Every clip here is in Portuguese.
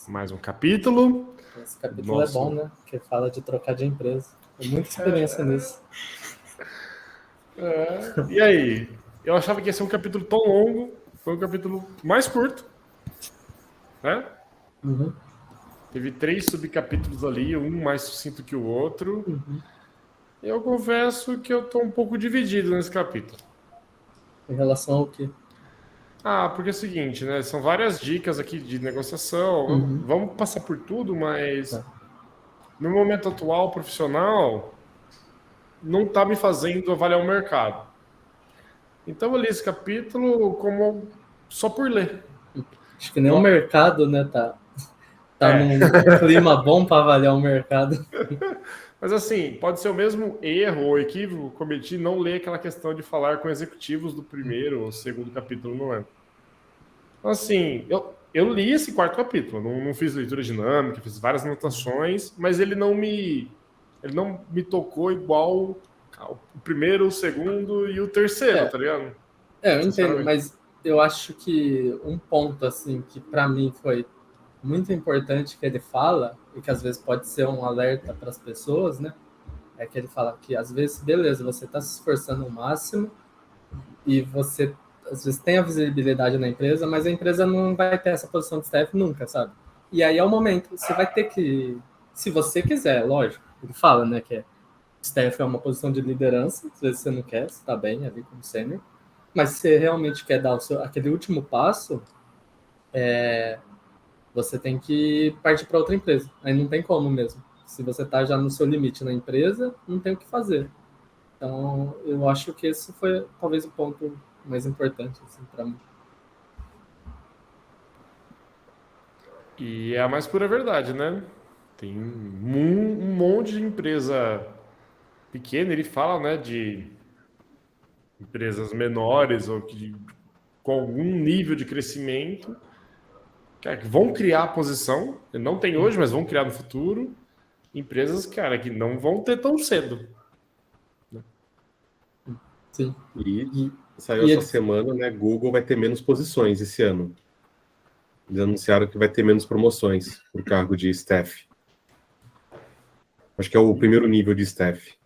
Mais um capítulo. Esse capítulo é bom, né? Porque fala de trocar de empresa. Tem muita experiência nisso. E aí? Eu achava que ia ser um capítulo tão longo. Foi um capítulo mais curto. Né? Uhum. Teve 3 subcapítulos ali, um mais sucinto que o outro. Uhum. Eu confesso que eu tô um pouco dividido nesse capítulo. Em relação ao quê? Porque é o seguinte, né? São várias dicas aqui de negociação. Uhum. Vamos passar por tudo, mas Tá. no momento atual, profissional, não tá me fazendo avaliar o mercado. Então eu li esse capítulo como só por ler. Acho que nem o mercado, né, tá É. num clima bom para avaliar o mercado. Mas assim, pode ser o mesmo erro ou equívoco que cometi não ler aquela questão de falar com executivos do primeiro ou segundo capítulo, não lembro. Então, assim, eu li esse 4º capítulo, não fiz leitura dinâmica, fiz várias anotações, mas ele não me tocou igual o primeiro, o segundo e o terceiro, tá ligado? Eu entendo, Sinceramente. mas eu acho que um ponto, assim, que para mim foi muito importante que ele fala, e que às vezes pode ser um alerta para as pessoas, né? É que ele fala que às vezes, beleza, você está se esforçando ao máximo e você às vezes tem a visibilidade na empresa, mas a empresa não vai ter essa posição de staff nunca, sabe? E aí é o momento, você vai ter que, se você quiser, lógico, ele fala, né, que staff é uma posição de liderança, às vezes você não quer, você tá bem ali como sênior, mas se você realmente quer dar aquele último passo, você tem que partir para outra empresa. Aí não tem como mesmo. Se você está já no seu limite na empresa, não tem o que fazer. Então, eu acho que esse foi talvez o ponto mais importante assim, para mim. E é a mais pura verdade, né? Tem um monte de empresa pequena, ele fala, né, de empresas menores ou que com algum nível de crescimento, cara, que vão criar a posição, não tem hoje, mas vão criar no futuro, empresas, cara, que não vão ter tão cedo. Sim. E saiu E essa eles, semana, né? Google vai ter menos posições esse ano. Eles anunciaram que vai ter menos promoções por cargo de staff. Acho que é o primeiro nível de staff.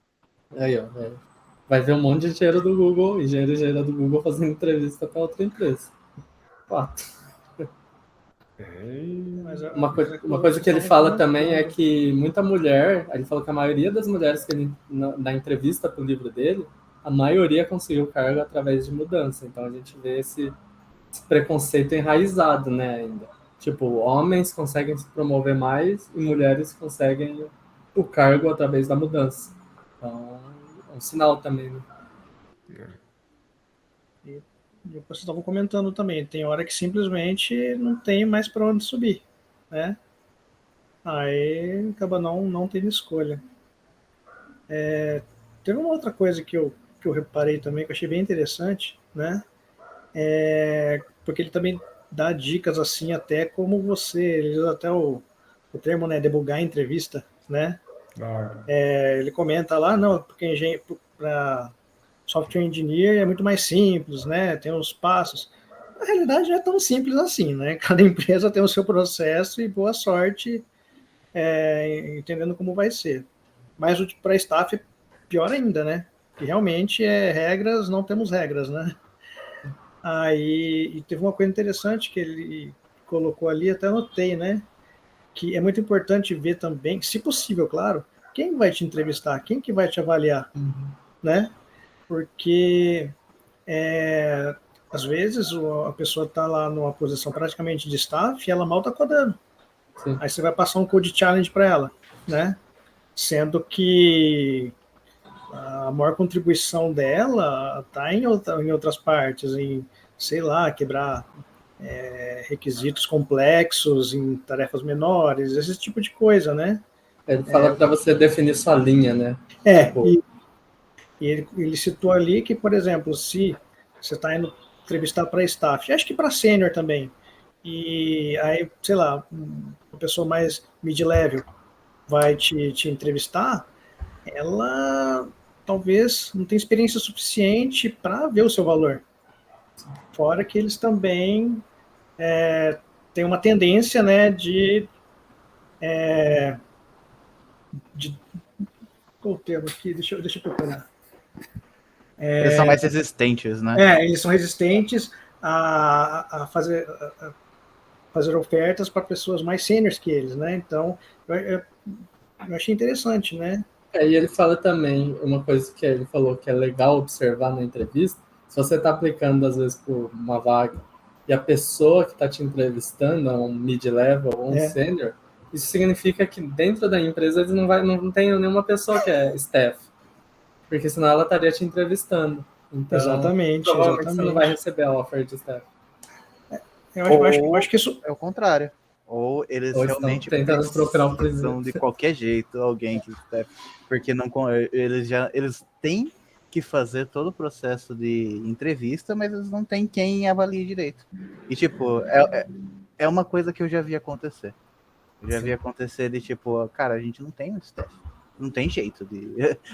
aí, ó, vai ver um monte de engenheiro do Google, engenheiro do Google fazendo entrevista para outra empresa. Fato. Uma coisa que ele fala também é que muita mulher, ele falou que a maioria das mulheres que ele, na entrevista para o livro dele, a maioria conseguiu cargo através de mudança. Então a gente vê esse preconceito enraizado, né, ainda. Tipo, homens conseguem se promover mais e mulheres conseguem o cargo através da mudança. Então, é um sinal também, né? E vocês estavam comentando também, tem hora que simplesmente não tem mais para onde subir, né? Aí acaba não tendo escolha. Teve uma outra coisa que eu reparei também, que eu achei bem interessante, né? Porque ele também dá dicas assim, até como você, ele usa até o termo, né, debugar a entrevista, né? Ele comenta lá, não, porque para software engineer é muito mais simples, né? Tem os passos. Na realidade, não é tão simples assim, né? Cada empresa tem o seu processo e boa sorte entendendo como vai ser. Mas para staff é pior ainda, né? Que realmente regras, não temos regras, né? Aí e teve uma coisa interessante que ele colocou ali, até anotei, né? Que é muito importante ver também, se possível, claro, quem vai te entrevistar, quem que vai te avaliar, né? Porque às vezes a pessoa está lá numa posição praticamente de staff e ela mal está codando. Sim. Aí você vai passar um code challenge para ela, né? Sendo que a maior contribuição dela está em outras partes, em, sei lá, quebrar requisitos complexos em tarefas menores, esse tipo de coisa, né? Ele fala para você definir sua linha, né? E ele citou ali que, por exemplo, se você está indo entrevistar para staff, acho que para sênior também, e aí, sei lá, uma pessoa mais mid-level vai te entrevistar, ela talvez não tenha experiência suficiente para ver o seu valor. Fora que eles também tem uma tendência, né, de qual o termo aqui? Deixa eu procurar. Eles são mais resistentes, né? Eles são resistentes a fazer ofertas para pessoas mais sêniores que eles, né? Então, eu achei interessante, né? E ele fala também uma coisa que ele falou que é legal observar na entrevista. Se você está aplicando, às vezes, por uma vaga e a pessoa que está te entrevistando é um mid-level ou um sênior, isso significa que dentro da empresa eles não tem nenhuma pessoa que é staff, porque senão ela estaria te entrevistando. Então, exatamente. Você não vai receber a offer de staff. Eu acho que isso é o contrário. Ou eles realmente tentando procurar precisam de qualquer jeito alguém que staff, porque eles têm que fazer todo o processo de entrevista, mas eles não têm quem avalie direito. E tipo, é uma coisa que eu já vi acontecer. De tipo, cara, a gente não tem um staff. Não tem jeito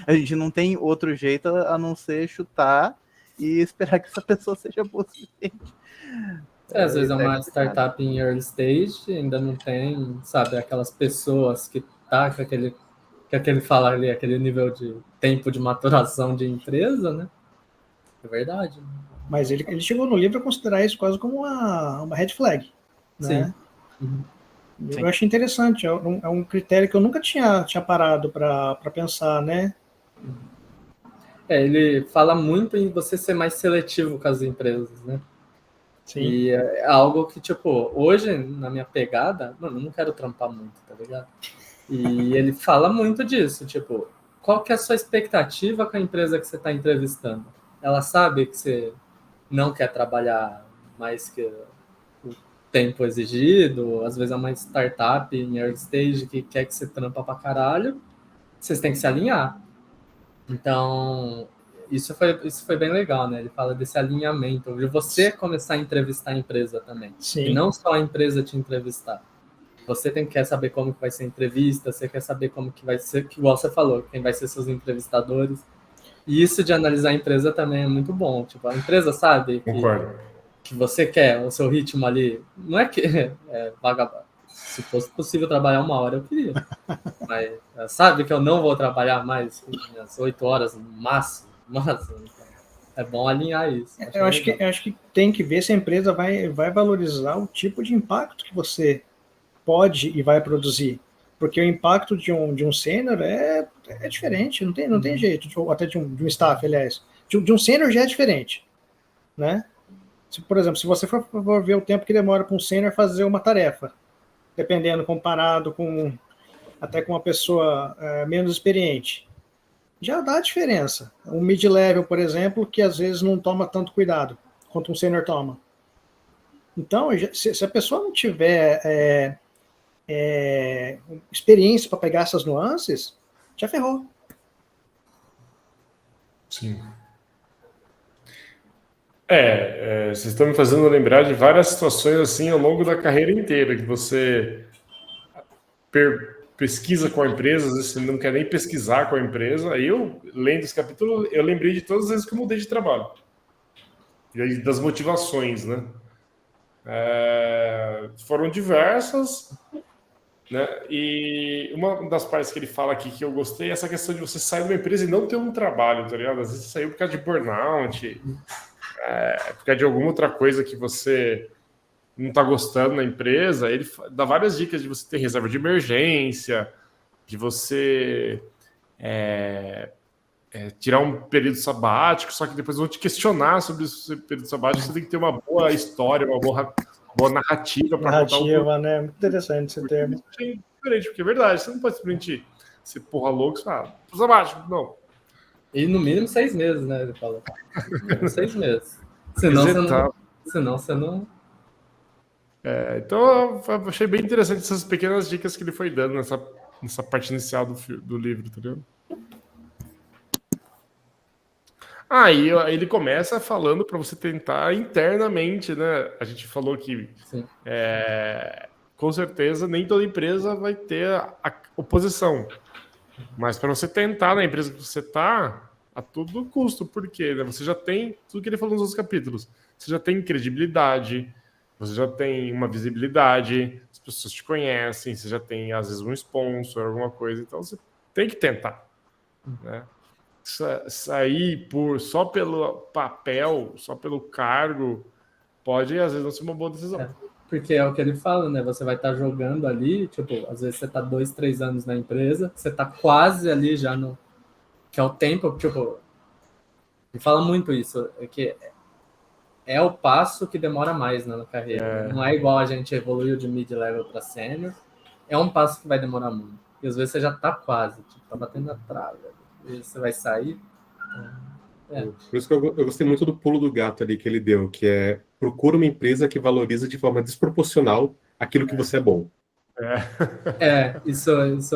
a gente não tem outro jeito a não ser chutar e esperar que essa pessoa seja boa o suficiente. Às vezes é uma startup em early stage, ainda não tem, sabe, aquelas pessoas que tá com aquele fala ali, aquele nível de tempo de maturação de empresa, né? É verdade. Mas ele chegou no livro a considerar isso quase como uma red flag, né? Sim. Eu achei interessante, é um critério que eu nunca tinha parado para pensar, né? Ele fala muito em você ser mais seletivo com as empresas, né? Sim. E é algo que, tipo, hoje, na minha pegada, mano, eu não quero trampar muito, tá ligado? E ele fala muito disso, tipo, qual que é a sua expectativa com a empresa que você está entrevistando? Ela sabe que você não quer trabalhar mais que o tempo exigido, às vezes é uma startup em early stage que quer que você trampa pra caralho, vocês têm que se alinhar. Então, isso foi bem legal, né? Ele fala desse alinhamento, de você começar a entrevistar a empresa também. Sim. E não só a empresa te entrevistar. Você quer saber como que vai ser a entrevista, você quer saber como que vai ser, que igual você falou, quem vai ser seus entrevistadores. E isso de analisar a empresa também é muito bom. Tipo, a empresa sabe que você quer o seu ritmo ali. Não é que é vagabundo. Se fosse possível trabalhar 1 hora, eu queria. Mas sabe que eu não vou trabalhar mais as 8 horas no máximo. Mas é bom alinhar isso. Eu acho que tem que ver se a empresa vai valorizar o tipo de impacto que você pode e vai produzir. Porque o impacto de um sênior é diferente, não tem jeito. Até de um staff, aliás. De um sênior já é diferente, né? Por exemplo, se você for ver o tempo que demora para um sênior fazer uma tarefa, dependendo, comparado até com uma pessoa menos experiente, já dá diferença. Um mid-level, por exemplo, que às vezes não toma tanto cuidado quanto um sênior toma. Então, se a pessoa não tiver experiência para pegar essas nuances, já ferrou. Sim. Vocês estão me fazendo lembrar de várias situações assim ao longo da carreira inteira, que você pesquisa com a empresa, às vezes você não quer nem pesquisar com a empresa. Eu, lendo esse capítulo, eu lembrei de todas as vezes que eu mudei de trabalho. E das motivações, né? Foram diversas, né? E uma das partes que ele fala aqui que eu gostei é essa questão de você sair de uma empresa e não ter um trabalho, tá ligado? Às vezes você saiu por causa de burnout, por causa de alguma outra coisa que você não está gostando na empresa. Ele dá várias dicas de você ter reserva de emergência, de você tirar um período sabático, só que depois vão te questionar sobre esse período sabático. Você tem que ter uma boa história, uma boa narrativa para contar o né? Muito interessante esse termo. É diferente, porque é verdade, você não pode simplesmente ser porra louco e falar, sabático, não. E no mínimo 6 meses, né? Ele falou. 6 meses. Senão você não. Então eu achei bem interessante essas pequenas dicas que ele foi dando nessa parte inicial do livro, entendeu? Aí ele começa falando para você tentar internamente, né? A gente falou que com certeza nem toda empresa vai ter a oposição, mas para você tentar na empresa que você está, a todo custo, porque né, você já tem tudo que ele falou nos outros capítulos, você já tem credibilidade, você já tem uma visibilidade, as pessoas te conhecem, você já tem, às vezes, um sponsor, alguma coisa, então você tem que tentar, né? Sair só pelo papel, só pelo cargo, pode, às vezes, não ser uma boa decisão. Porque é o que ele fala, né? Você vai estar jogando ali, tipo, às vezes você tá 2, 3 anos na empresa, você tá quase ali já no... Que é o tempo, tipo... Ele fala muito isso, que é o passo que demora mais, né, na carreira. Não é igual a gente evoluiu de mid-level para sênior. É um passo que vai demorar muito. E às vezes você já tá quase, tipo, tá batendo na trave. E você vai sair... Por isso que eu gostei muito do pulo do gato ali que ele deu, que é procura uma empresa que valoriza de forma desproporcional aquilo que você é bom. Isso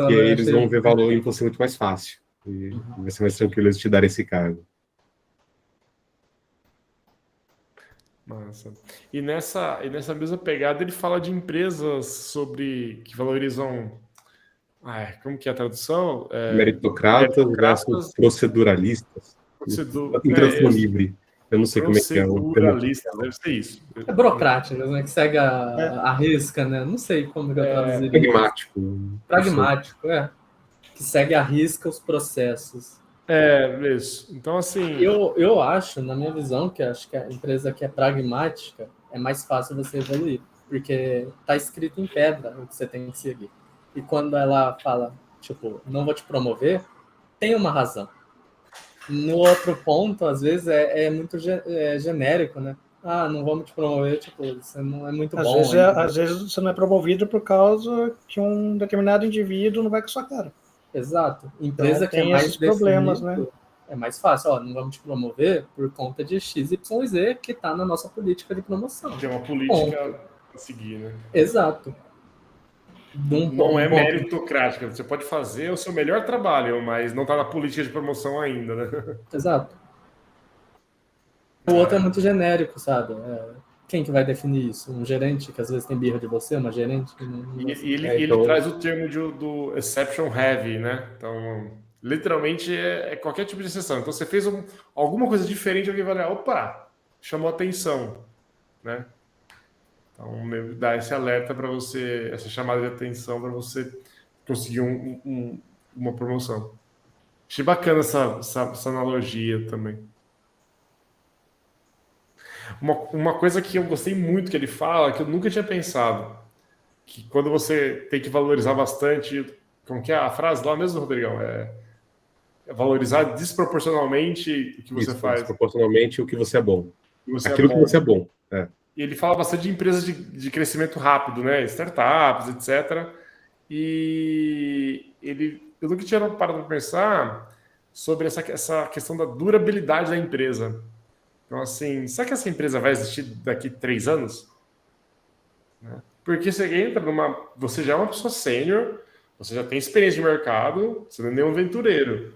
E aí eles vão ver valor em você muito mais fácil. E vai ser mais tranquilo eles te darem esse cargo. Massa. E nessa mesma pegada ele fala de empresas que valorizam... como que é a tradução? Meritocratas versus proceduralistas. Interação livre. Eu não sei como é que é o termo. Proceduralistas, deve ser isso. É burocrático, né? Que segue a risca, né? Não sei como eu traduziria. Pragmático. Pragmático, que segue a risca os processos. Isso. Então, assim... Eu acho, na minha visão, que acho que a empresa que é pragmática é mais fácil você evoluir, porque tá escrito em pedra o que você tem que seguir. E quando ela fala, tipo, não vou te promover, tem uma razão. No outro ponto, às vezes, é muito genérico, né? Não vamos te promover, tipo, você não é muito bom. Às vezes você não é promovido por causa que um determinado indivíduo não vai com a sua cara. Exato. Empresa então, que é mais esses problemas, né? É mais fácil. Não vamos te promover por conta de XYZ que está na nossa política de promoção. Que é uma política a seguir, né? Exato. Não é meritocrática. Você pode fazer o seu melhor trabalho, mas não está na política de promoção ainda, né? Exato. O outro é muito genérico, sabe? Quem que vai definir isso? Um gerente que às vezes tem birra de você, uma gerente? Ele traz o termo do exception heavy, né? Então, literalmente é qualquer tipo de exceção. Então, você fez alguma coisa diferente, alguém vai olhar, opa, chamou atenção, né? Então, dá esse alerta para você, essa chamada de atenção para você conseguir uma promoção. Achei bacana essa analogia também. Uma coisa que eu gostei muito que ele fala, que eu nunca tinha pensado, que quando você tem que valorizar bastante, como que é a frase lá mesmo, Rodrigão? É valorizar desproporcionalmente o que você faz. Desproporcionalmente o que você é bom. Aquilo que você é bom. E ele fala bastante de empresas de crescimento rápido, né? Startups, etc. E eu nunca tinha parado para pensar sobre essa questão da durabilidade da empresa. Então, assim, será que essa empresa vai existir daqui 3 anos? Porque você entra você já é uma pessoa sênior, você já tem experiência de mercado, você não é nenhum aventureiro.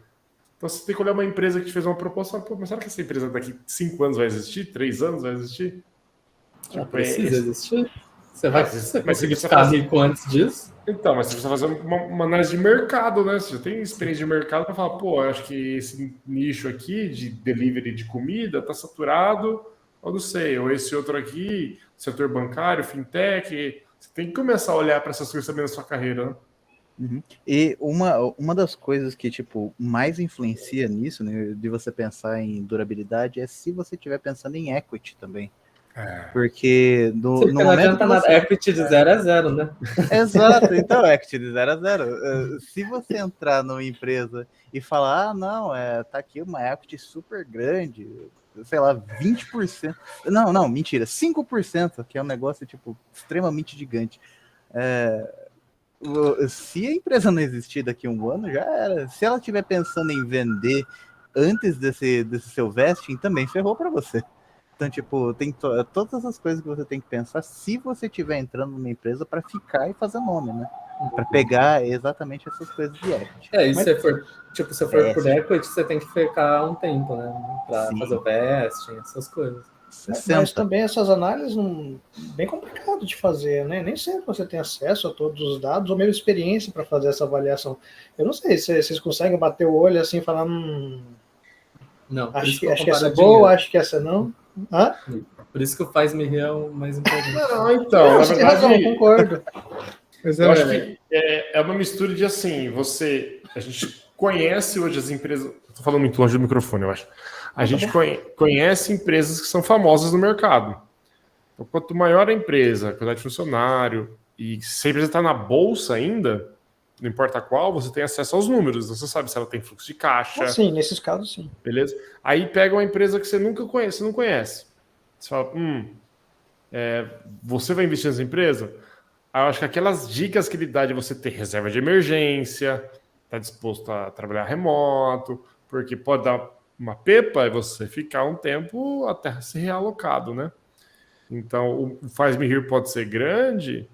Então, você tem que olhar uma empresa que te fez uma proposta, mas será que essa empresa daqui 5 anos vai existir? 3 anos vai existir? Precisa existir? Você vai conseguir você ficar rico antes disso? Então, mas você precisa fazer uma análise de mercado, né? Você já tem experiência de mercado para falar, eu acho que esse nicho aqui de delivery de comida está saturado, ou não sei, ou esse outro aqui, setor bancário, fintech. Você tem que começar a olhar para essas coisas também na sua carreira, né? Uhum. E uma das coisas que, tipo, mais influencia nisso, né, de você pensar em durabilidade, é se você estiver pensando em equity também. Porque no não adianta nada, equity de 0 a 0, né? Exato, então equity de 0 a 0. Se você entrar numa empresa e falar, não, tá aqui uma equity super grande, sei lá, 20%. Não, mentira, 5%, que é um negócio, tipo, extremamente gigante. Se a empresa não existir daqui a 1 ano, já era. Se ela estiver pensando em vender antes desse seu vesting, também ferrou para você. Então, tipo, tem todas essas coisas que você tem que pensar se você estiver entrando numa empresa para ficar e fazer nome, né? Para pegar exatamente essas coisas de equity. E se for por equity, você tem que ficar um tempo, né? Para fazer o vesting, essas coisas. Mas também essas análises bem complicado de fazer, né? Nem sempre você tem acesso a todos os dados ou mesmo experiência para fazer essa avaliação. Eu não sei se vocês conseguem bater o olho assim e falar, não, acho que essa é boa, acho que essa não. Por isso que o faz-me rir é o mais importante. Não, então, na Você tem razão, eu verdade, concordo. Mas eu acho que é uma mistura de assim, a gente conhece hoje as empresas, estou falando muito longe do microfone, eu acho. A gente conhece empresas que são famosas no mercado. Então, quanto maior a empresa, a quantidade de funcionário, e se a empresa está na bolsa ainda, não importa qual, você tem acesso aos números. Você sabe se ela tem fluxo de caixa, Sim, nesses casos, sim. beleza? Aí pega uma empresa que você nunca conhece, você não conhece. Você fala, você vai investir nessa empresa? Aí eu acho que aquelas dicas que ele dá de você ter reserva de emergência, tá disposto a trabalhar remoto, porque pode dar uma pepa e você ficar um tempo até ser realocado, né? Então, o faz-me rir pode ser grande,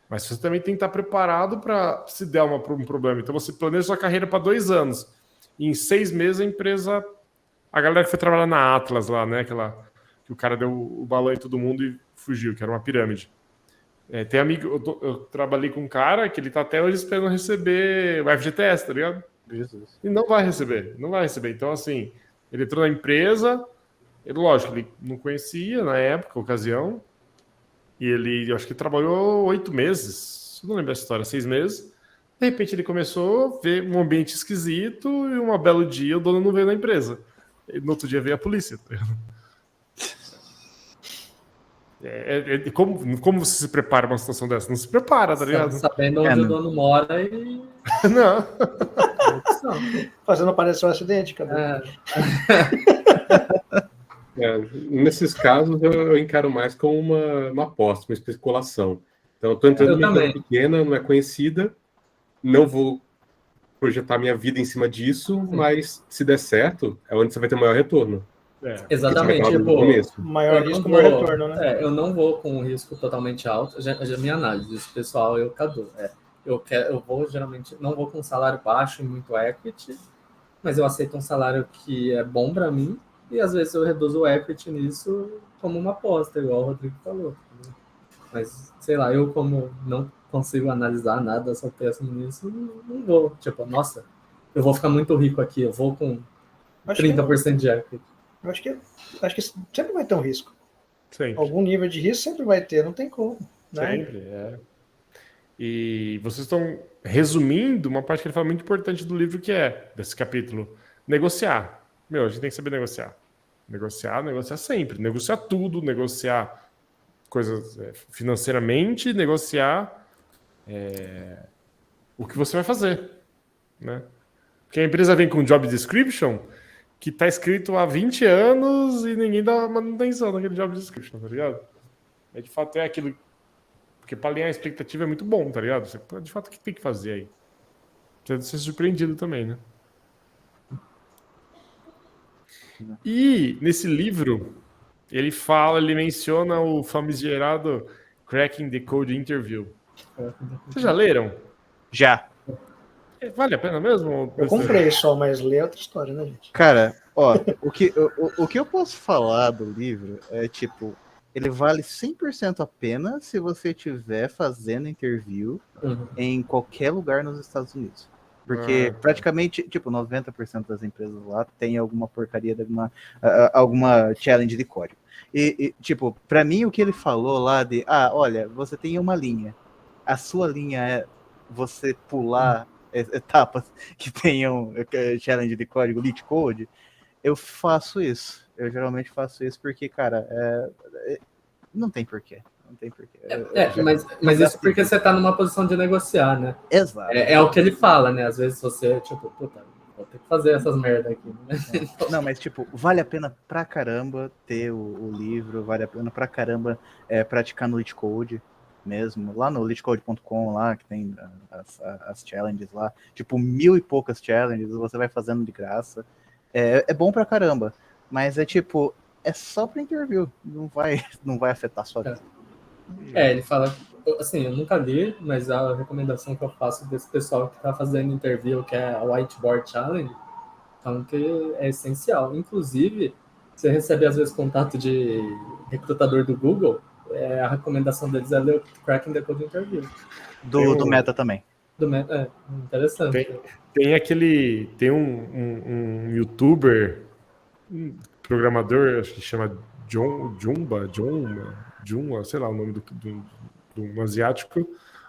mas você também tem que estar preparado para se der um problema. Então, você planeja sua carreira para 2 anos. E em 6 meses, a empresa... A galera que foi trabalhar na Atlas lá, né? Que o cara deu o balão em todo mundo e fugiu, que era uma pirâmide. Tem amigo... Eu trabalhei com um cara que ele tá até hoje esperando receber o FGTS, tá ligado? Jesus. E não vai receber. Não vai receber. Então, assim, ele entrou na empresa... Lógico, ele não conhecia na época, ocasião, e eu acho que trabalhou 8 meses, não lembro a história, 6 meses. De repente ele começou a ver um ambiente esquisito e um belo dia o dono não veio na empresa. E no outro dia veio a polícia. Como você se prepara para uma situação dessa? Não se prepara, tá ligado? Sabendo onde o dono mora e... Não. Fazendo parecer um acidente, cara. Nesses casos, eu encaro mais como uma aposta, uma especulação. Então, eu estou entrando numa empresa pequena, não é conhecida, não vou projetar minha vida em cima disso, mas se der certo, é onde você vai ter maior retorno. Exatamente. Maior risco, maior retorno, né? Eu não vou com um risco totalmente alto. Já minha análise, isso, pessoal, eu Cadu. Eu vou geralmente, não vou com um salário baixo e muito equity, mas eu aceito um salário que é bom para mim. E às vezes eu reduzo o equity nisso como uma aposta, igual o Rodrigo falou. Mas, sei lá, eu como não consigo analisar nada, só penso nisso, não vou. Tipo, nossa, eu vou ficar muito rico aqui, eu vou com 30% de equity. Eu acho que sempre vai ter um risco. Sempre. Algum nível de risco sempre vai ter, não tem como. Né? Sempre, E vocês estão resumindo uma parte que ele fala muito importante do livro, que é, desse capítulo, negociar. A gente tem que saber negociar. Negociar sempre. Negociar tudo, negociar coisas financeiramente, negociar o que você vai fazer. Né? Porque a empresa vem com job description que está escrito há 20 anos e ninguém dá manutenção naquele job description, tá ligado? De fato é aquilo... Porque para alinhar a expectativa é muito bom, tá ligado? Você, de fato, o que tem que fazer aí? Você deve ser surpreendido também, né? E nesse livro, ele menciona o famigerado Cracking the Code Interview. Vocês já leram? Já. Vale a pena mesmo? Eu comprei só, mas ler é outra história, né, gente? Cara, o que eu posso falar do livro é, tipo, ele vale 100% a pena se você estiver fazendo interview em qualquer lugar nos Estados Unidos. Porque praticamente, tipo, 90% das empresas lá tem alguma porcaria, alguma challenge de código. E, tipo, pra mim o que ele falou lá de, olha, você tem uma linha. A sua linha é você pular etapas que tenham challenge de código, leak code. Eu faço isso. Eu geralmente faço isso porque, cara, não tem porquê. Não tem porquê. Mas isso porque você tá numa posição de negociar, né? Exato. É o que ele fala, né? Às vezes você, tipo, puta, vou ter que fazer essas merda aqui. Né? Não, mas, tipo, vale a pena pra caramba ter o livro, vale a pena pra caramba praticar no Leet Code mesmo. Lá no leetcode.com, lá, que tem as challenges lá. Tipo, 1000 e poucas challenges, você vai fazendo de graça. É bom pra caramba. Mas tipo, é só pra interview. Não vai afetar a sua vida. Ele fala, assim, eu nunca li, mas a recomendação que eu faço desse pessoal que tá fazendo interview, que é a Whiteboard Challenge, falam que é essencial. Inclusive, você recebe às vezes contato de recrutador do Google, a recomendação deles é ler o Cracking the Code Interview. Do Meta também. Do Meta, interessante. Tem um youtuber, programador, acho que chama Jumba, sei lá o nome do asiático.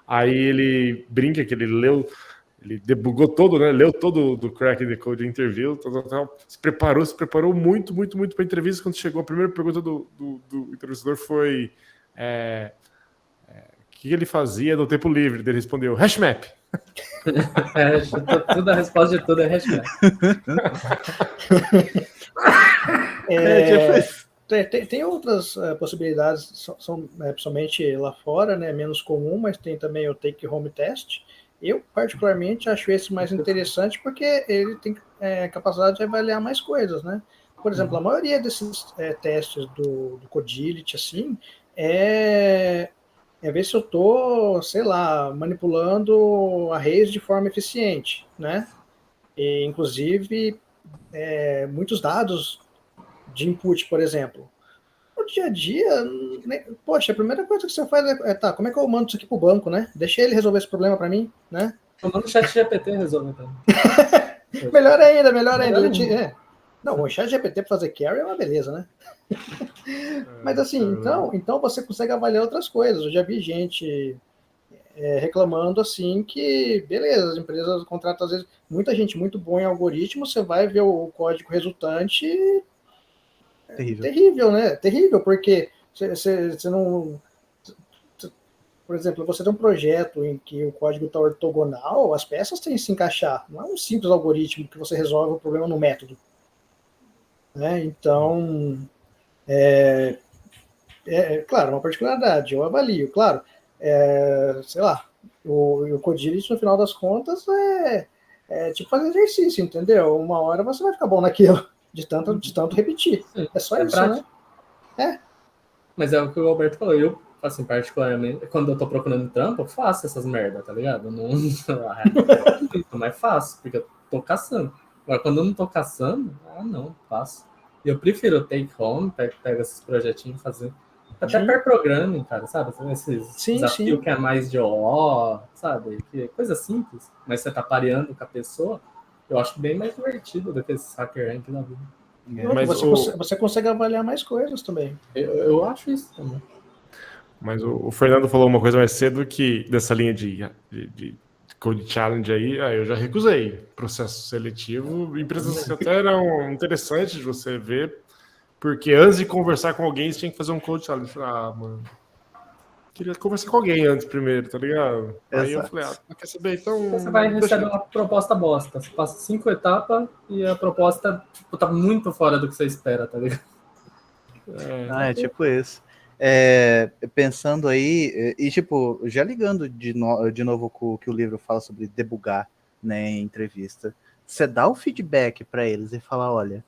Aí ele brinca que ele debugou todo, né? Leu todo do Crack the Code Interview, tal. Se preparou muito para a entrevista. Quando chegou, a primeira pergunta do entrevistador foi o que ele fazia no tempo livre. Ele respondeu, hashmap. A resposta de tudo é hashmap. Tem outras possibilidades, são principalmente lá fora, né, menos comum, mas tem também o Take Home Test. Eu, particularmente, acho esse mais interessante porque ele tem capacidade de avaliar mais coisas, né? Por exemplo, a maioria desses testes do Codility, assim, é ver se eu estou, sei lá, manipulando arrays de forma eficiente, né? E, inclusive, muitos dados de input, por exemplo. No dia a dia, poxa, a primeira coisa que você faz tá, como é que eu mando isso aqui pro banco, né? Deixa ele resolver esse problema para mim, né? Eu mando o chat GPT resolver também. melhor ainda. Não, o chat GPT para fazer carry é uma beleza, né? Mas assim, então você consegue avaliar outras coisas. Eu já vi gente reclamando assim que, beleza, as empresas contratam às vezes muita gente muito boa em algoritmo, você vai ver o código resultante. Terrível, né? Terrível, porque você não... Por exemplo, você tem um projeto em que o código está ortogonal, as peças têm que se encaixar. Não é um simples algoritmo que você resolve o problema no método. Né? Então, claro, uma particularidade, eu avalio. Claro, sei lá, o Codility, no final das contas, é tipo fazer exercício, entendeu? Uma hora você vai ficar bom naquilo. De tanto repetir. Sim, é só isso, prático. Né? Mas é o que o Alberto falou. Eu, assim, particularmente, quando eu tô procurando trampo, eu faço essas merda, tá ligado? Não mas faço, porque eu tô caçando. Agora, quando eu não tô caçando, não, faço. E eu prefiro take home, pego esses projetinhos e fazer. Até pair programming, cara, sabe? Esses desafios que é mais de sabe? Que coisa simples, mas você tá pareando com a pessoa. Eu acho bem mais divertido do que esse hacker rank da vida. Mas você consegue avaliar mais coisas também. Eu acho isso também. Mas o Fernando falou uma coisa mais cedo que dessa linha de Code Challenge aí, eu já recusei processo seletivo. Empresas que até eram interessantes de você ver, porque antes de conversar com alguém, você tinha que fazer um Code Challenge. Mano, queria conversar com alguém antes primeiro, tá ligado? Exato. Aí eu falei, quer saber? Então. Você vai receber uma proposta bosta. Você passa 5 etapas e a proposta tá muito fora do que você espera, tá ligado? É tipo isso. Pensando aí, e tipo, já ligando de novo com o que o livro fala sobre debugar, né, em entrevista, você dá o feedback para eles e fala, olha,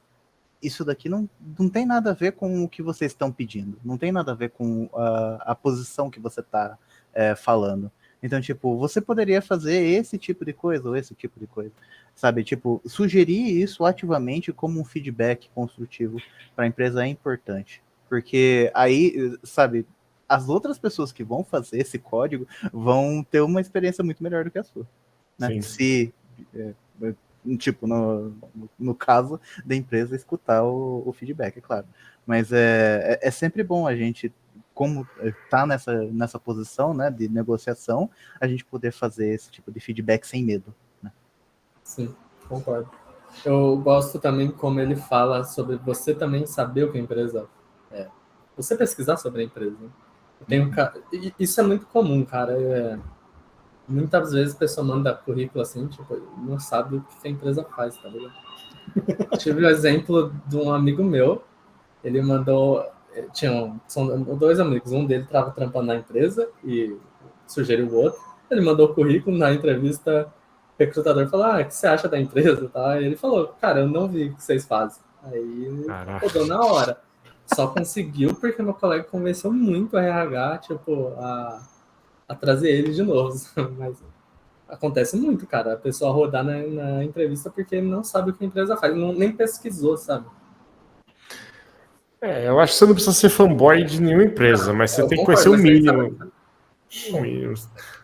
isso daqui não tem nada a ver com o que vocês estão pedindo, não tem nada a ver com a posição que você está falando. Então, tipo, você poderia fazer esse tipo de coisa ou esse tipo de coisa, sabe? Tipo, sugerir isso ativamente como um feedback construtivo para a empresa é importante. Porque aí, sabe, as outras pessoas que vão fazer esse código vão ter uma experiência muito melhor do que a sua. Né? Se, tipo, no caso da empresa, escutar o feedback, é claro. Mas é sempre bom a gente, como tá nessa posição, né, de negociação, a gente poder fazer esse tipo de feedback sem medo. Né? Sim, concordo. Eu gosto também como ele fala sobre você também saber o que a empresa você pesquisar sobre a empresa. Isso é muito comum, cara. Muitas vezes a pessoa manda currículo assim, tipo, não sabe o que a empresa faz, tá ligado? Tive o exemplo de um amigo meu, ele mandou. São 2 amigos, um deles estava trampando na empresa e sugeriu o outro. Ele mandou o currículo na entrevista, o recrutador falou: o que você acha da empresa? Tá? E ele falou: cara, eu não vi o que vocês fazem. Aí rodou na hora. Só conseguiu porque meu colega convenceu muito a RH, tipo, a trazer ele de novo. Mas acontece muito, cara. A pessoa rodar na entrevista porque não sabe o que a empresa faz, nem pesquisou, sabe? Eu acho que você não precisa ser fanboy de nenhuma empresa, mas você tem que conhecer o mínimo.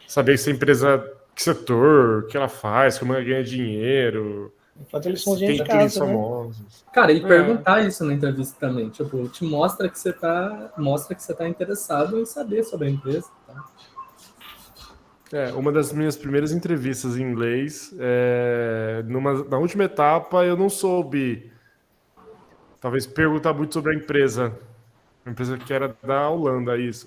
Saber se a empresa, que setor, o que ela faz, como ela ganha dinheiro. Fazer liçãozinha de Quem eles casa, né? famosos. Cara, e perguntar isso na entrevista também. Tipo, te mostra que você tá interessado em saber sobre a empresa. Tá? Uma das minhas primeiras entrevistas em inglês, na última etapa, eu não soube, talvez, perguntar muito sobre a empresa. Uma empresa que era da Holanda, isso.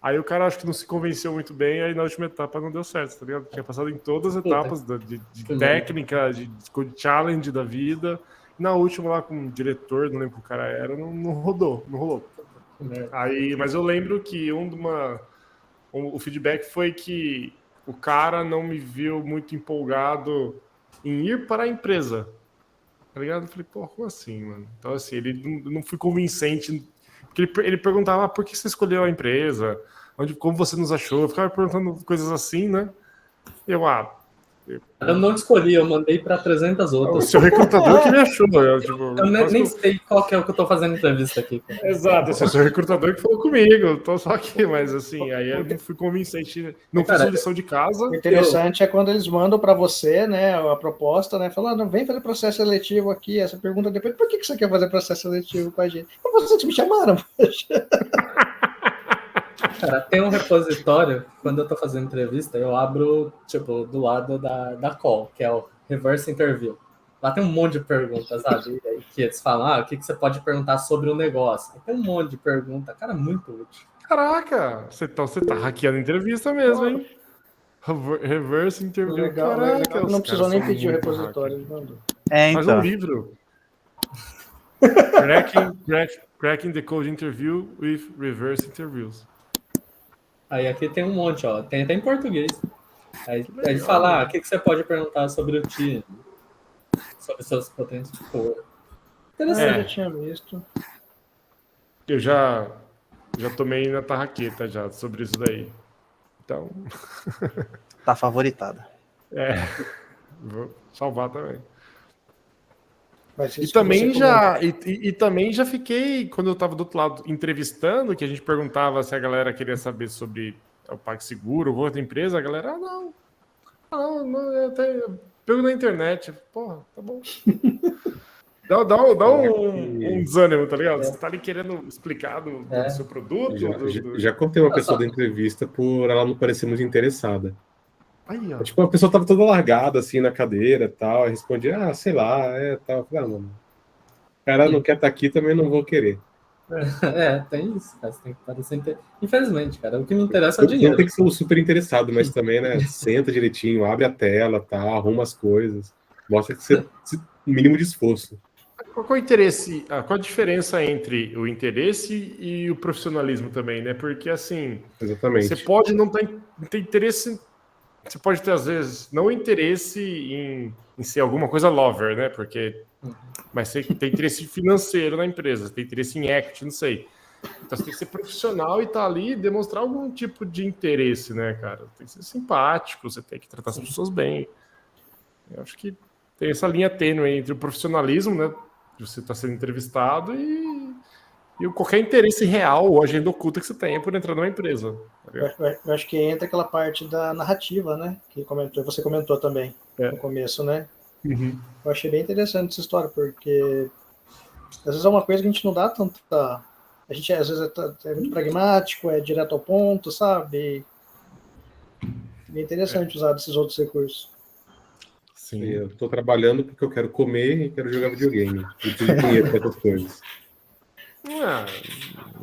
Aí o cara acho que não se convenceu muito bem, aí na última etapa não deu certo, tá ligado? Tinha passado em todas as etapas de técnica, de challenge da vida. E na última lá com o diretor, não lembro o cara era, não rolou. Aí, mas eu lembro que o feedback foi que o cara não me viu muito empolgado em ir para a empresa. Tá ligado? Eu falei, pô, como assim, mano? Então, assim, ele não foi convincente. Porque ele perguntava por que você escolheu a empresa, como você nos achou. Eu ficava perguntando coisas assim, né? Eu não escolhi, eu mandei para 300 outras. O seu recrutador que me achou. Eu nem sei qual que é o que eu tô fazendo entrevista aqui. Cara. Exato, esse é o seu recrutador que falou comigo. Eu tô só aqui, mas assim, aí eu não fui convincente. Não fiz a lição de casa. O interessante é quando eles mandam para você, né, a proposta, né, falando, vem fazer processo seletivo aqui, essa pergunta depois, por que você quer fazer processo seletivo com a gente? Vocês me chamaram, poxa. Cara, tem um repositório, quando eu tô fazendo entrevista, eu abro, tipo, do lado da call, que é o reverse interview. Lá tem um monte de perguntas, sabe? Aí que eles falam, o que você pode perguntar sobre o negócio? Aí tem um monte de perguntas, cara, muito útil. Caraca, você tá hackeando a entrevista mesmo, hein? Reverse interview. Legal, Caraca, legal. Não precisou nem pedir o repositório, ele mandou. Faz um livro. Cracking the Code Interview with Reverse Interviews. Aí aqui tem um monte, ó. Tem até em português. Aí ele fala, o que você pode perguntar sobre o time? Sobre seus potentes de cor. Interessante, eu já tinha visto. Eu já tomei na tarraqueta já sobre isso daí. Então. Tá favoritada. Vou salvar também. E também já fiquei, quando eu estava do outro lado entrevistando, que a gente perguntava se a galera queria saber sobre o PagSeguro ou outra empresa, a galera, não, pego na internet. Porra, tá bom. Dá um desânimo, tá ligado? Você tá ali querendo explicar do seu produto. Já contei uma pessoa da entrevista por ela não parecer muito interessada. Aí, ó. Tipo, a pessoa tava toda largada, assim, na cadeira e tal, e respondia, sei lá, tal. Eu falei, mano, o cara não quer estar aqui, também não vou querer. Tem isso, cara, você tem que parecer Infelizmente, cara, o que me interessa é o dinheiro. Não tem que ser super interessado, mas também, né, senta direitinho, abre a tela, tá, arruma as coisas, mostra que você mínimo de esforço. Qual é o interesse, qual a diferença entre o interesse e o profissionalismo também, né? Porque, assim, exatamente, você pode não ter interesse, você pode ter, às vezes, não interesse em ser alguma coisa lover, né? Porque, mas você tem interesse financeiro na empresa, tem interesse em equity, não sei. Então você tem que ser profissional e estar ali e demonstrar algum tipo de interesse, né, cara? Tem que ser simpático, você tem que tratar as pessoas bem. Eu acho que tem essa linha tênue entre o profissionalismo, né? Você está sendo entrevistado e qualquer interesse real ou agenda oculta que você tenha por entrar numa empresa. Eu acho que entra aquela parte da narrativa, né? Que você comentou também no começo, né? Uhum. Eu achei bem interessante essa história, porque às vezes é uma coisa que a gente não dá tanta... A gente às vezes é muito pragmático, é direto ao ponto, sabe? É bem interessante usar esses outros recursos. Sim. Eu tô trabalhando porque eu quero comer e quero jogar videogame. E preciso de dinheiro para essas coisas.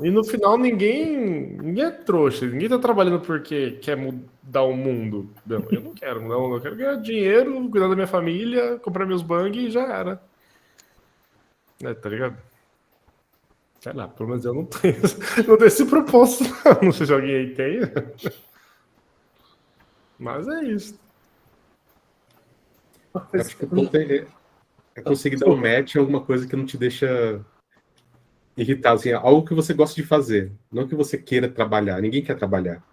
E no final ninguém é trouxa, ninguém tá trabalhando porque quer mudar o mundo. Não, eu não quero, não. Eu quero ganhar dinheiro, cuidar da minha família, comprar meus bang e já era. Tá ligado? Sei lá, pelo menos eu não tenho esse propósito, não. Não sei se alguém aí tem. Mas é isso. Acho que o ponto é conseguir dar um match em alguma coisa que não te deixa irritado, assim, algo que você gosta de fazer, não que você queira trabalhar, ninguém quer trabalhar,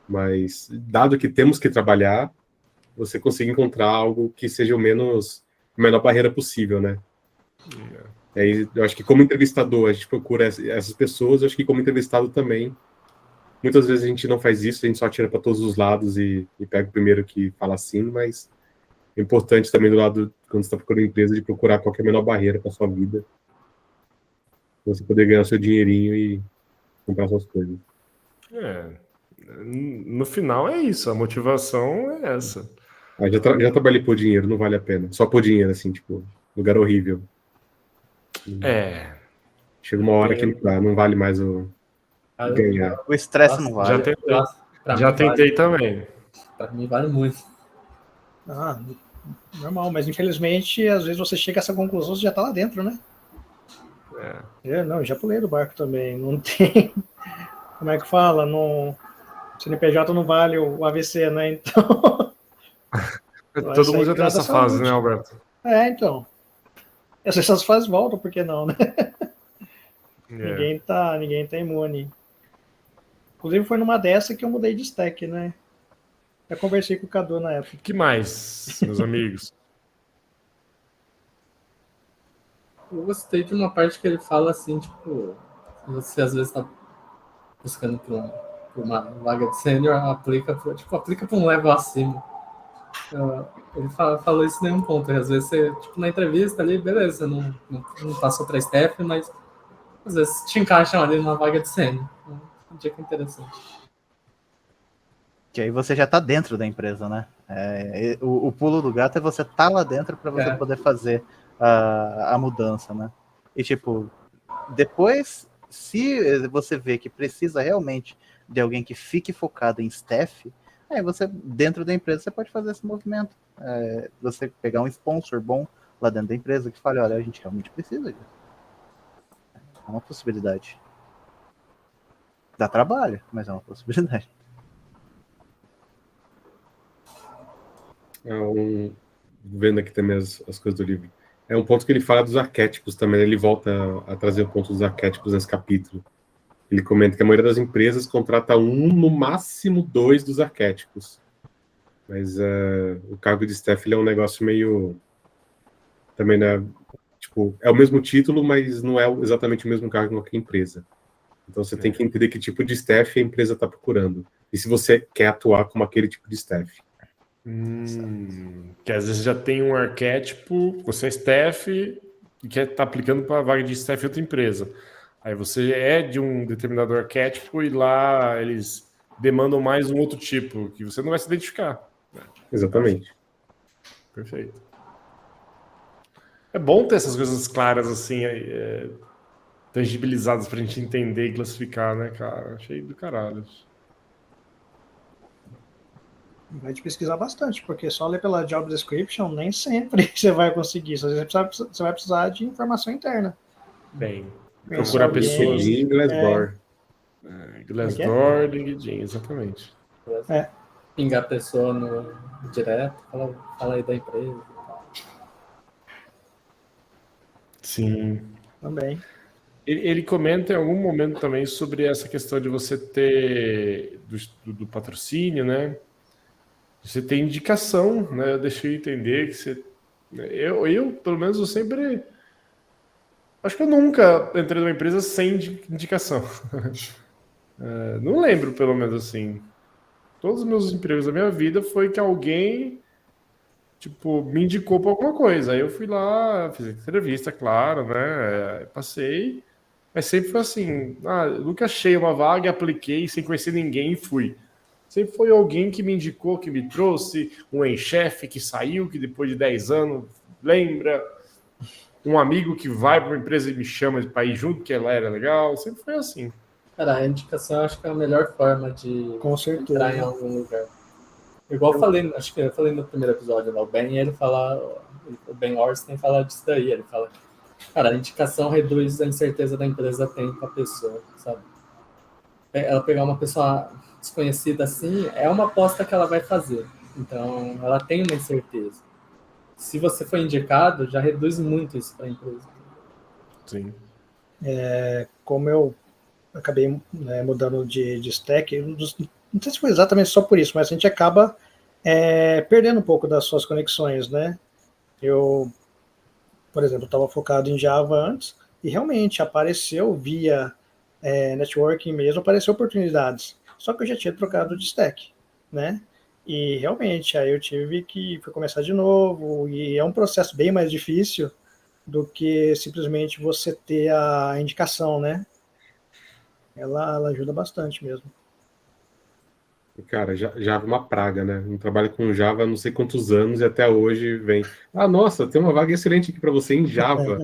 mas dado que temos que trabalhar, você consegue encontrar algo que seja a menor barreira possível, né? Aí, eu acho que como entrevistador a gente procura essas pessoas, eu acho que como entrevistado também, muitas vezes a gente não faz isso, a gente só atira para todos os lados e pega o primeiro que fala sim, mas é importante também do lado, quando você está procurando empresa, de procurar qual que é a menor barreira para sua vida, pra você poder ganhar o seu dinheirinho e comprar suas coisas. No final é isso, a motivação é essa. Já trabalhei por dinheiro, não vale a pena. Só por dinheiro, assim, tipo, lugar horrível. Chega uma hora que não vale mais o ganhar. O estresse não vale. Já tentei também. Pra mim vale muito. Normal, mas infelizmente, às vezes você chega a essa conclusão, você já tá lá dentro, né? Eu já pulei do barco também. Não tem. Como é que fala? No CNPJ não vale o AVC, né? Então. Todo mundo já tem essa fase, né, Alberto? Então. Essas fases voltam, por que não, né? Ninguém tá imune. Inclusive foi numa dessa que eu mudei de stack, né? Eu conversei com o Cadu na época. O que mais, meus amigos? Eu gostei de uma parte que ele fala assim, tipo, você às vezes tá buscando por uma vaga de sênior, aplica para um level acima. Ele falou isso em nenhum ponto. Às vezes você, tipo, na entrevista ali, beleza, não passou para staff, mas às vezes te encaixam ali numa vaga de sênior. Uma dica interessante. Que aí você já tá dentro da empresa, né? O pulo do gato é você tá lá dentro para você poder fazer a mudança, né? E tipo, depois, se você vê que precisa realmente de alguém que fique focado em staff, aí você, dentro da empresa, você pode fazer esse movimento. Você pegar um sponsor bom lá dentro da empresa que fale, olha, a gente realmente precisa disso. É uma possibilidade. Dá trabalho, mas é uma possibilidade. Vendo aqui também as coisas do livro. É um ponto que ele fala dos arquétipos também. Ele volta a trazer o ponto dos arquétipos nesse capítulo. Ele comenta que a maioria das empresas contrata no máximo 2 dos arquétipos. Mas o cargo de staff ele é um negócio meio... Também, né? Tipo, é o mesmo título, mas não é exatamente o mesmo cargo em qualquer empresa. Então você tem que entender que tipo de staff a empresa está procurando. E se você quer atuar como aquele tipo de staff. Que às vezes já tem um arquétipo, você é staff e quer estar aplicando para a vaga de staff em outra empresa. Aí você é de um determinado arquétipo e lá eles demandam mais um outro tipo, que você não vai se identificar. Exatamente. Perfeito. É bom ter essas coisas claras, assim, tangibilizadas para a gente entender e classificar, né, cara? Achei do caralho. Vai te pesquisar bastante, porque só ler pela job description nem sempre você vai conseguir. Às vezes você vai precisar de informação interna. Bem, procurar pessoas... em Glassdoor. Glassdoor, LinkedIn, exatamente. Pingar a pessoa no direto, fala aí da empresa. Sim. Também. Ele comenta em algum momento também sobre essa questão de você ter do patrocínio, né? Você tem indicação, né? Eu deixei entender que você... Eu, pelo menos, eu sempre... Acho que eu nunca entrei numa empresa sem indicação. Não lembro, pelo menos, assim. Todos os meus empregos da minha vida foi que alguém, tipo, me indicou para alguma coisa. Aí eu fui lá, fiz entrevista, claro, né? Passei. Mas sempre foi assim, eu nunca achei uma vaga, apliquei sem conhecer ninguém e fui. Sempre foi alguém que me indicou, que me trouxe, um ex-chefe que saiu, que depois de 10 anos lembra, um amigo que vai para uma empresa e me chama para ir junto, que ela era legal, sempre foi assim. Cara, a indicação eu acho que é a melhor forma de entrar em algum lugar. Igual eu falei, acho que eu falei no primeiro episódio, né? O Ben Orsten fala disso daí, ele fala, cara, a indicação reduz a incerteza da empresa tem com a pessoa, sabe? Ela pegar uma pessoa desconhecida assim, é uma aposta que ela vai fazer. Então, ela tem uma incerteza. Se você for indicado, já reduz muito isso para a empresa. Sim. Como eu acabei mudando de stack, não sei se foi exatamente só por isso, mas a gente acaba perdendo um pouco das suas conexões, né? Eu, por exemplo, estava focado em Java antes e realmente apareceu via networking mesmo, apareceu oportunidades. Só que eu já tinha trocado de stack, né? E realmente, aí eu tive que começar de novo, e é um processo bem mais difícil do que simplesmente você ter a indicação, né? Ela ajuda bastante mesmo. Cara, Java é uma praga, né? Eu trabalho com Java há não sei quantos anos e até hoje vem. Ah, nossa, tem uma vaga excelente aqui para você em Java.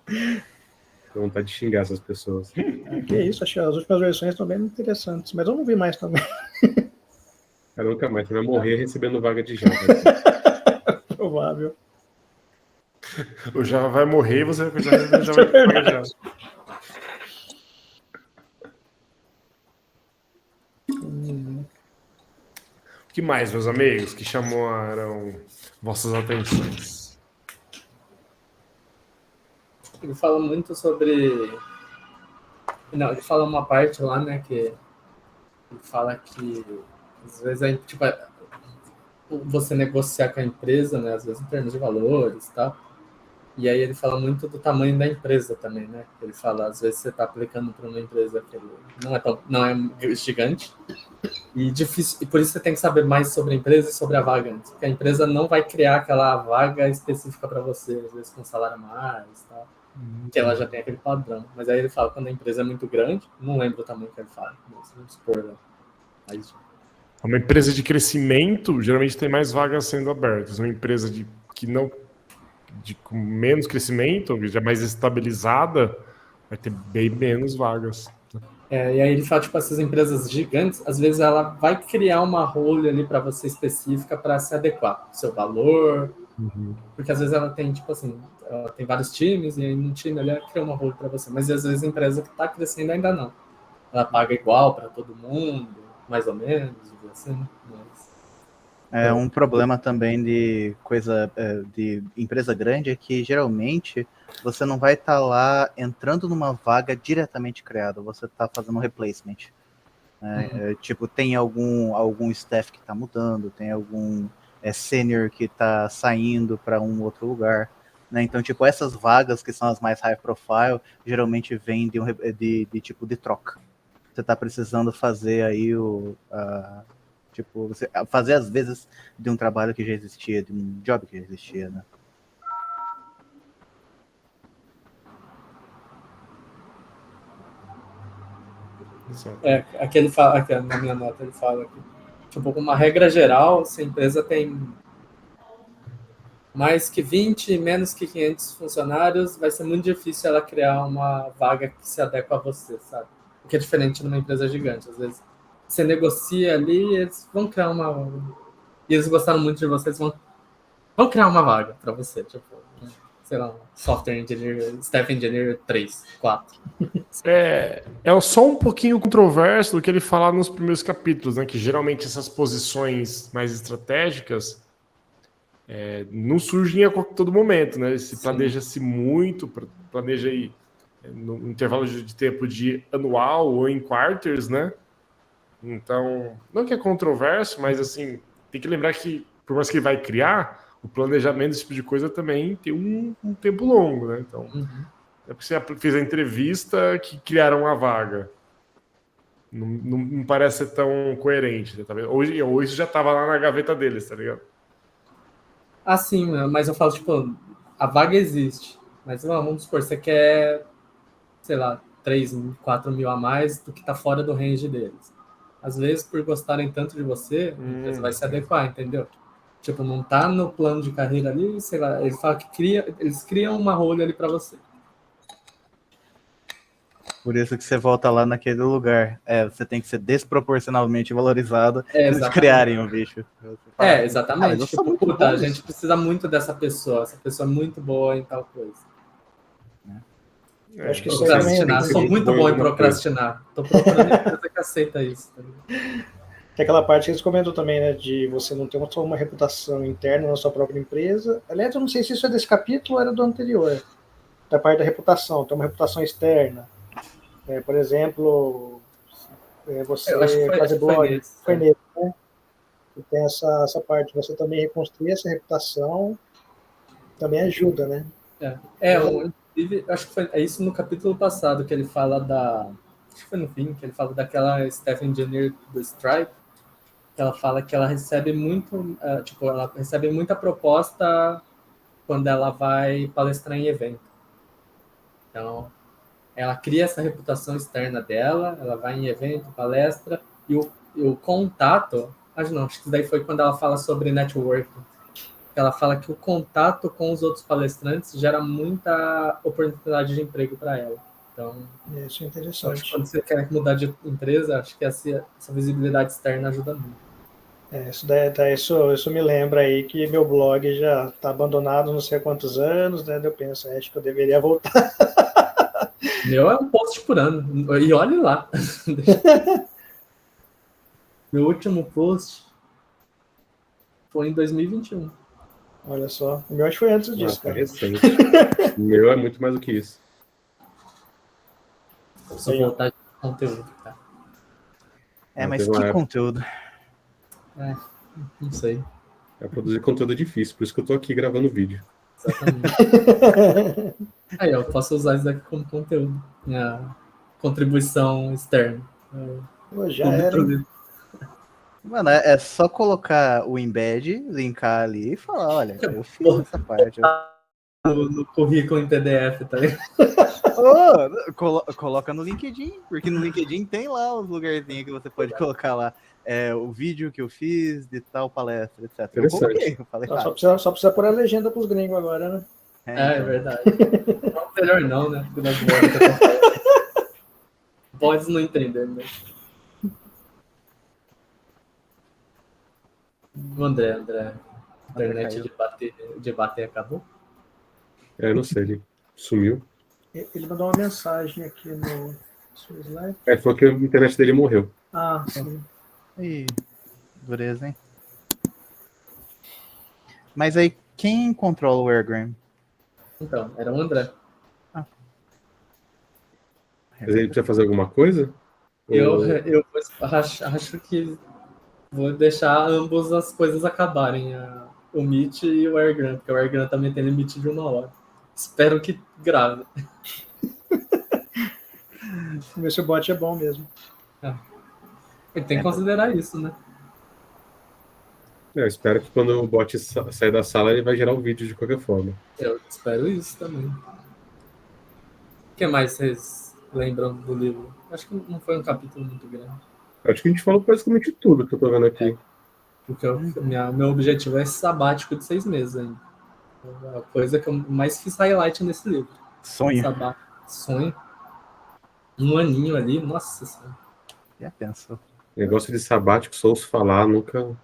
Dá vontade de xingar essas pessoas. Que isso, achei as últimas versões estão bem interessantes, mas eu não vi mais também. Cara, nunca mais. Você vai morrer recebendo vaga de Java. Provável. O Java vai morrer e você já vai pagar Java. O que mais, meus amigos, que chamaram vossas atenções? Ele fala muito sobre... Não, ele fala uma parte lá, né, que ele fala que às vezes é, tipo, você negociar com a empresa, né, às vezes em termos de valores e tal. E aí ele fala muito do tamanho da empresa também, né? Ele fala, às vezes você está aplicando para uma empresa que não é gigante e difícil, e por isso você tem que saber mais sobre a empresa e sobre a vaga antes, porque a empresa não vai criar aquela vaga específica para você, às vezes com salário a mais e tal, que ela já tem aquele padrão. Mas aí ele fala, quando a empresa é muito grande, não lembro o tamanho que ele fala, mas vamos supor, né? Mas, uma empresa de crescimento geralmente tem mais vagas sendo abertas. Uma empresa com menos crescimento, já mais estabilizada, vai ter bem menos vagas. e aí ele fala, tipo, essas empresas gigantes, às vezes ela vai criar uma role ali para você específica para se adequar ao seu valor, porque às vezes ela tem, tipo assim, ela tem vários times e aí num time ela cria uma role para você, mas às vezes a empresa que está crescendo ainda não. Ela paga igual para todo mundo, mais ou menos, assim, mas... Um problema também de de empresa grande é que geralmente você não vai estar lá entrando numa vaga diretamente criada, você está fazendo um replacement. Tipo, tem algum staff que está mudando, tem algum senior que está saindo para um outro lugar. Né? Então, tipo, essas vagas que são as mais high profile, geralmente vêm de troca. Você está precisando fazer aí tipo, você fazer às vezes de um trabalho que já existia, de um job que já existia, né? Aqui ele fala, aqui na minha nota ele fala que, tipo, uma regra geral, se a empresa tem mais que 20 e menos que 500 funcionários, vai ser muito difícil ela criar uma vaga que se adequa a você, sabe? O que é diferente numa empresa gigante. Às vezes você negocia ali, eles vão criar uma... E eles gostaram muito de você, eles vão criar uma vaga para você, tipo, sei lá, software engineer, staff engineer 3, 4. É só um pouquinho controverso do que ele fala nos primeiros capítulos, né? Que geralmente essas posições mais estratégicas não surgem a todo momento, né? Planeja-se muito, planeja aí no intervalo de tempo de anual ou em quarters, né? Então, não que é controverso, mas assim, tem que lembrar que, por mais que ele vai criar, o planejamento desse tipo de coisa também tem um tempo longo, né? Então, é porque você fez a entrevista que criaram a vaga. Não parece ser tão coerente, né? Ou isso já estava lá na gaveta deles, tá ligado? Assim, mas eu falo, tipo, a vaga existe, mas vamos supor, você quer, sei lá, 3 mil, 4 mil a mais do que está fora do range deles. Às vezes, por gostarem tanto de você, a empresa vai se adequar, entendeu? Tipo, não tá no plano de carreira ali, sei lá, ele fala que eles criam uma role ali para você. Por isso que você volta lá naquele lugar. Você tem que ser desproporcionalmente valorizado se eles criarem um bicho. Exatamente. Tipo, puta, a gente precisa muito dessa pessoa. Essa pessoa é muito boa em tal coisa. Acho que procrastinar. Sou muito bom em procrastinar. Tô procurando uma empresa que aceita isso. Tá? Tem aquela parte que eles comentam também, né? De você não ter só uma reputação interna na sua própria empresa. Aliás, eu não sei se isso é desse capítulo ou era do anterior. Da parte da reputação. Tem uma reputação externa. Por exemplo, você fazer blog. Foi nele, né? E tem essa parte. Você também reconstruir essa reputação também ajuda, né? Inclusive, acho que foi isso no capítulo passado que ele fala acho que foi no fim, que ele fala daquela staff engineer do Stripe, ela fala que ela recebe muito, tipo, ela recebe muita proposta quando ela vai palestrar em evento. Então, ela cria essa reputação externa dela, ela vai em evento, palestra, e o contato, acho que isso daí foi quando ela fala sobre networking. Ela fala que o contato com os outros palestrantes gera muita oportunidade de emprego para ela. Então, Isso é acho que interessante. quando você quer mudar de empresa, acho que essa visibilidade externa ajuda muito. Isso me lembra aí que meu blog já está abandonado não sei há quantos anos, né? Eu penso, acho que eu deveria voltar. Meu é um post por ano, e olhe lá. Meu último post foi em 2021. Olha só, o meu acho que foi antes disso, Tá cara. recente. O meu é muito mais do que isso. Preciso voltar de conteúdo, cara. Mas que conteúdo? Não sei. Produzir conteúdo é difícil, por isso que eu tô aqui gravando vídeo. Exatamente. Aí, eu posso usar isso daqui como conteúdo. Minha contribuição externa. Pô, já era, hein? Mano, é só colocar o embed, linkar ali e falar, olha, eu fiz essa parte. No currículo em PDF, tá ligado? Coloca no LinkedIn, porque no LinkedIn tem lá os lugarzinhos que você pode colocar lá o vídeo que eu fiz de tal palestra, etc. Eu coloquei, eu falei, só precisa pôr a legenda pros gringos agora, né? É verdade. Não, melhor não, né? Pode não entender, né? O André, a internet de bater acabou? Não sei, ele sumiu. Ele mandou uma mensagem aqui no seu slide. Falou que a internet dele morreu. Ah, sim. Ih, dureza, hein? Mas aí, quem controla o Airgram? Então, era o André. Mas ele precisa fazer alguma coisa? Eu acho que vou deixar ambas as coisas acabarem, o Meet e o Airgram, porque o Airgram também tem limite de 1 hora. Espero que grave. Vamos ver se o bot é bom mesmo. Ele tem que considerar isso, né? Eu espero que quando o bot sair da sala, ele vai gerar o vídeo de qualquer forma. Eu espero isso também. O que mais vocês lembram do livro? Acho que não foi um capítulo muito grande. Acho que a gente falou praticamente tudo que eu tô vendo aqui. Porque meu objetivo é esse sabático de 6 meses ainda. A coisa que eu mais fiz highlight nesse livro. Sonho. Sonho. Um aninho ali, nossa senhora. Já pensou? Negócio de sabático, só ouço falar, nunca...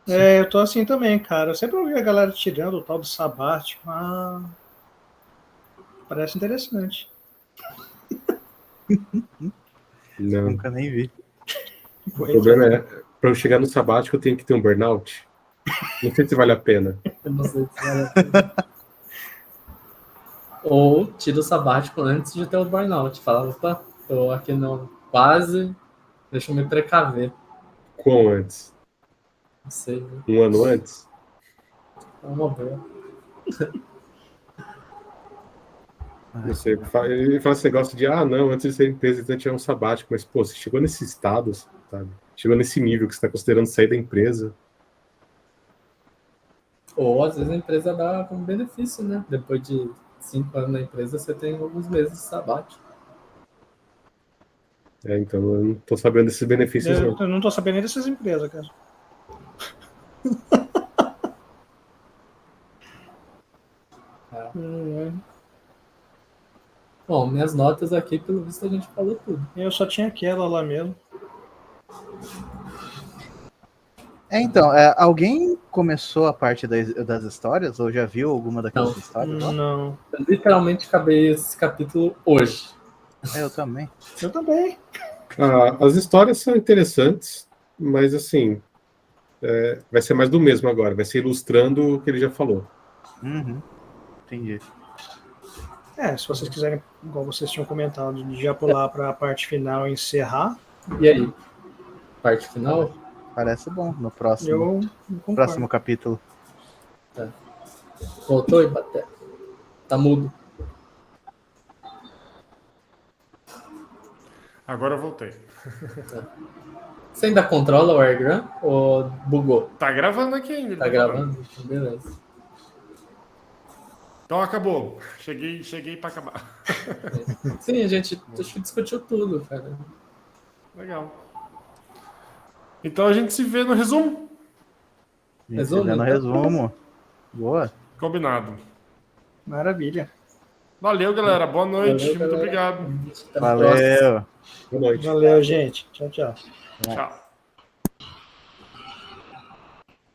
Eu tô assim também, cara. Eu sempre ouvi a galera tirando o tal do sabático. Parece interessante. Não. Nunca nem vi. O problema é, para eu chegar no sabático, eu tenho que ter um burnout. Não sei se vale a pena. Eu não sei se vale a pena. Ou tira o sabático antes de ter o burnout. Fala, opa, tô aqui no quase, deixa eu me precaver. Quão antes? Não sei. Né? 1 ano antes? Vamos ver. Não sei. Ele fala esse negócio de, não, antes de ser empresa, então tirar um sabático. Mas, pô, você chegou nesse estado, sabe? Chegou nesse nível que você está considerando sair da empresa. Ou, às vezes, a empresa dá como benefício, né? Depois de 5 anos na empresa, você tem alguns meses de sabático. Então eu não tô sabendo desses benefícios, não. Eu não tô sabendo nem dessas empresas, cara. Bom, minhas notas aqui, pelo visto, a gente falou tudo. Eu só tinha aquela lá mesmo. Então, alguém começou a parte das histórias? Ou já viu alguma daquelas histórias? Não. Eu literalmente acabei esse capítulo hoje. Eu também. Eu também. As histórias são interessantes, mas assim, vai ser mais do mesmo agora. Vai ser ilustrando o que ele já falou. Entendi. Se vocês quiserem, igual vocês tinham comentado, de já pular para a parte final e encerrar. E aí? Parte final? Parece bom no próximo capítulo. Tá. Voltou, Ibaté? Tá mudo. Agora eu voltei. Você ainda controla o AirGram ou bugou? Tá gravando aqui ainda. Tá gravando? Beleza. Então acabou. Cheguei para acabar. Sim, a gente discutiu tudo, cara. Legal. Então a gente se vê no resumo. Resumo, Dando então? resumo. Boa. Combinado. Maravilha. Valeu, galera. Boa noite. Valeu, Muito galera. obrigado. Até a próxima. Valeu. Boa noite. Valeu, gente. Tchau, tchau. Tchau.